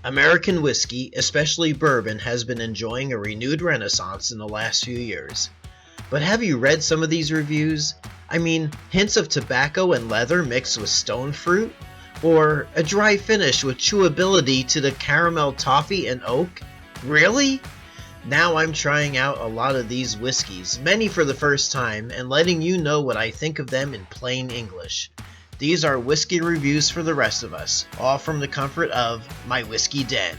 American whiskey, especially bourbon, has been enjoying a renewed renaissance in the last few years. But have you read some of these reviews? I mean, hints of tobacco and leather mixed with stone fruit? Or a dry finish with chewability to the caramel toffee and oak? Really? Now I'm trying out a lot of these whiskeys, many for the first time, and letting you know what I think of them in plain English. These are whiskey reviews for the rest of us, all from the comfort of my whiskey den.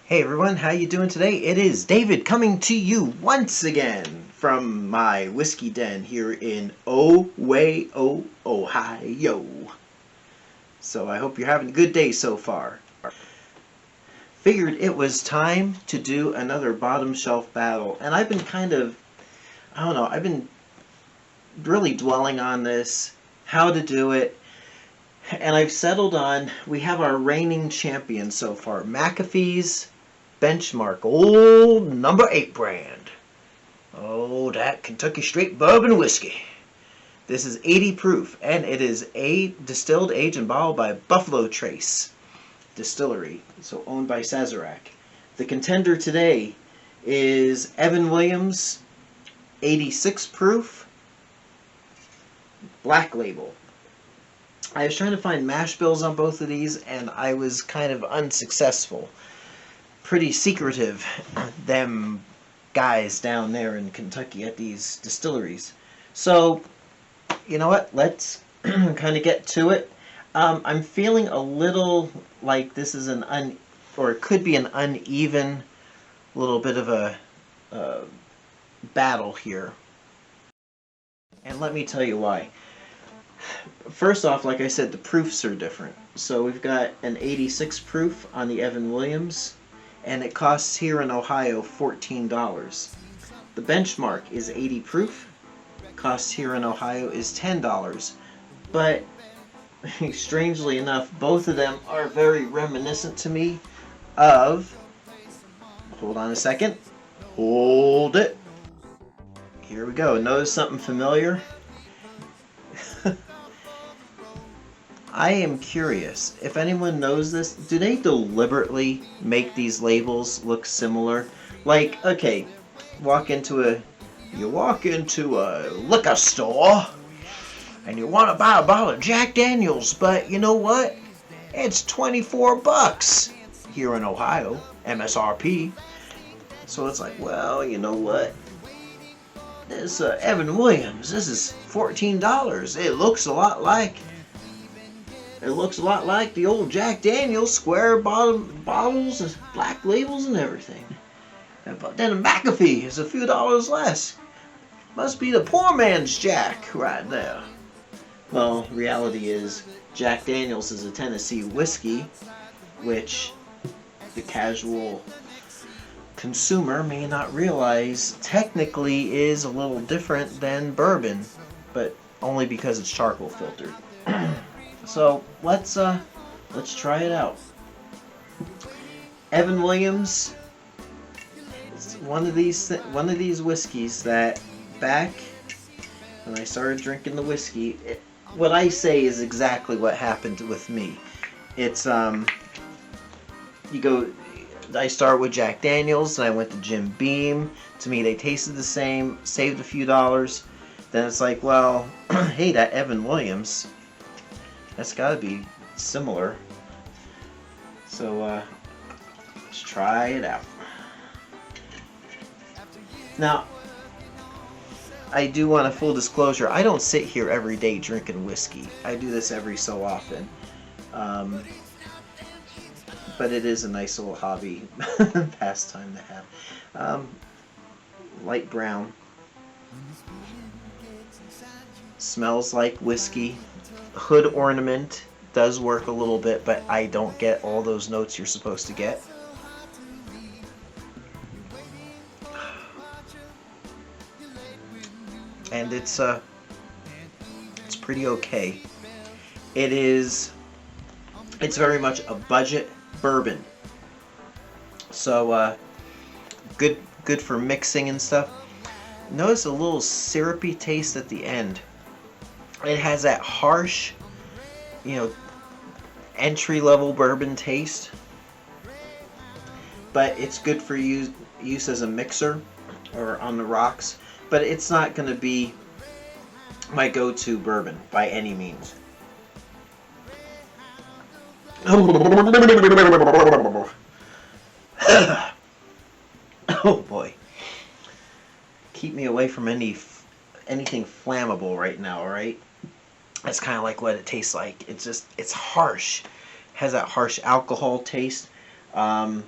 Hey everyone, how you doing today? It is David coming to you once again from my whiskey den here in Ohio. So I hope you're having a good day so far. Figured it was time to do another bottom shelf battle, and I've been I've been really dwelling on this, how to do it, and I've settled on, we have our reigning champion so far, McAfees Benchmark, old number 8 brand. Oh, that Kentucky straight bourbon whiskey. This is 80 proof, and it is distilled, aged, and bottled by Buffalo Trace Distillery, so owned by Sazerac. The contender today is Evan Williams, 86 proof, Black Label. I was trying to find mash bills on both of these, and I was kind of unsuccessful. Pretty secretive, them guys down there in Kentucky at these distilleries. So, you know what? Let's kind of get to it. I'm feeling a little like this is or it could be an uneven little bit of a battle here. And let me tell you why. First off, like I said, the proofs are different. So we've got an 86 proof on the Evan Williams, and it costs here in Ohio $14. The Benchmark is 80 proof, costs here in Ohio is $10. But strangely enough, both of them are very reminiscent to me of, hold on a second, hold it, here we go, notice something familiar? I am curious, if anyone knows this, do they deliberately make these labels look similar? Like, okay, you walk into a liquor store, and you want to buy a bottle of Jack Daniels, but you know what? It's $24 here in Ohio, MSRP. So it's like, well, you know what? This Evan Williams, this is $14. It looks a lot like the old Jack Daniels, square bottles, black labels and everything. But then a McAfee is a few dollars less. Must be the poor man's Jack right there. Well, reality is Jack Daniels is a Tennessee whiskey, which the casual consumer may not realize technically is a little different than bourbon, but only because it's charcoal filtered. So let's try it out. Evan Williams is one of these whiskeys that back when I started drinking the whiskey, what I say is exactly what happened with me. It's I start with Jack Daniels, and I went to Jim Beam. To me, they tasted the same, saved a few dollars. Then it's like, well, hey, that Evan Williams, that's got to be similar. So let's try it out. Now, I do want a full disclosure. I don't sit here every day drinking whiskey. I do this every so often. But it is a nice little hobby pastime to have. Light brown. Smells like whiskey. Hood ornament does work a little bit, but I don't get all those notes you're supposed to get. And it's pretty okay. It's very much a budget bourbon. So good for mixing and stuff. Notice a little syrupy taste at the end. It has that harsh, you know, entry-level bourbon taste, but it's good for use as a mixer or on the rocks. But it's not going to be my go-to bourbon by any means. Oh boy. Keep me away from anything flammable right now, alright? That's kind of like what it tastes like. It's harsh. It has that harsh alcohol taste. You know,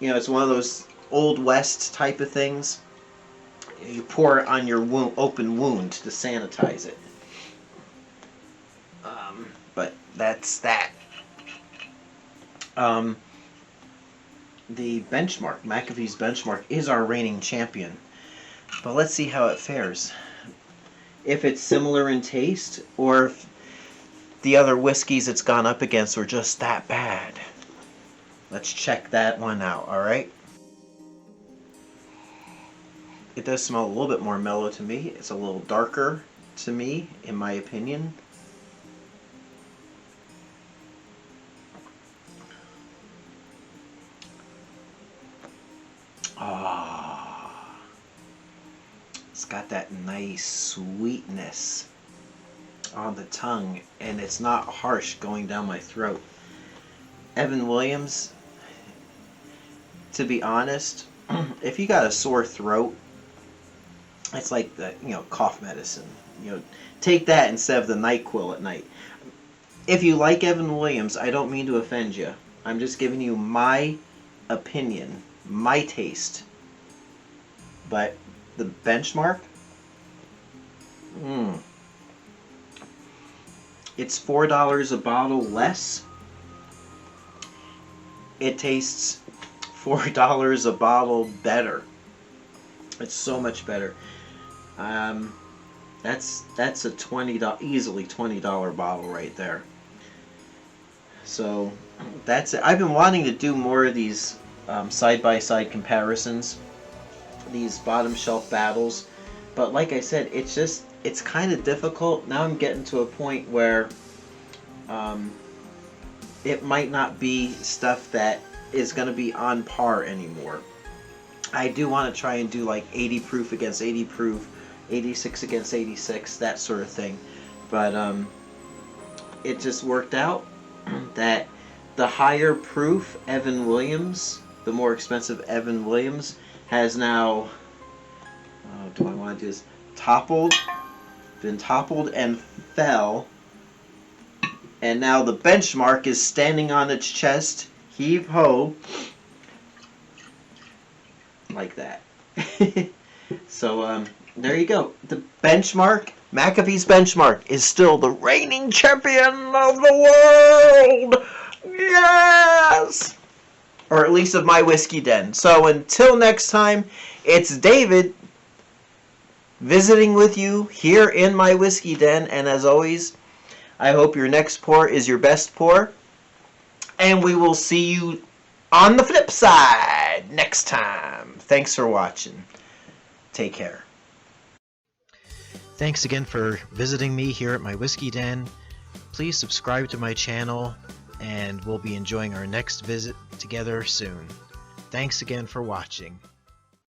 it's one of those Old West type of things. You pour it on your open wound to sanitize it. But that's that. The Benchmark, McAfee's Benchmark, is our reigning champion. But let's see how it fares. If it's similar in taste, or if the other whiskeys it's gone up against were just that bad. Let's check that one out, alright? It does smell a little bit more mellow to me. It's a little darker to me, in my opinion. It's got that nice sweetness on the tongue, and it's not harsh going down my throat. Evan Williams, to be honest, if you got a sore throat, it's like the, you know, cough medicine. You know, take that instead of the NyQuil at night. If you like Evan Williams, I don't mean to offend you. I'm just giving you my opinion, my taste. But the Benchmark, it's $4 a bottle less. It tastes $4 a bottle better. It's so much better. That's a $20, easily $20 bottle right there. So that's it. I've been wanting to do more of these side-by-side comparisons, these bottom shelf battles, but like I said, it's kind of difficult. Now I'm getting to a point where it might not be stuff that is going to be on par anymore. I do want to try and do like 80 proof against 80 proof, 86 against 86, that sort of thing. But it just worked out that the higher proof Evan Williams, the more expensive Evan Williams, has now, do I want to do this? Been toppled and fell. And now the Benchmark is standing on its chest, heave ho, like that. So there you go. The Benchmark, McAfee's Benchmark, is still the reigning champion of the world. Yes! Or at least of my whiskey den. So until next time, it's David visiting with you here in my whiskey den. And as always, I hope your next pour is your best pour. And we will see you on the flip side next time. Thanks for watching. Take care. Thanks again for visiting me here at my whiskey den. Please subscribe to my channel, and we'll be enjoying our next visit together soon. Thanks again for watching.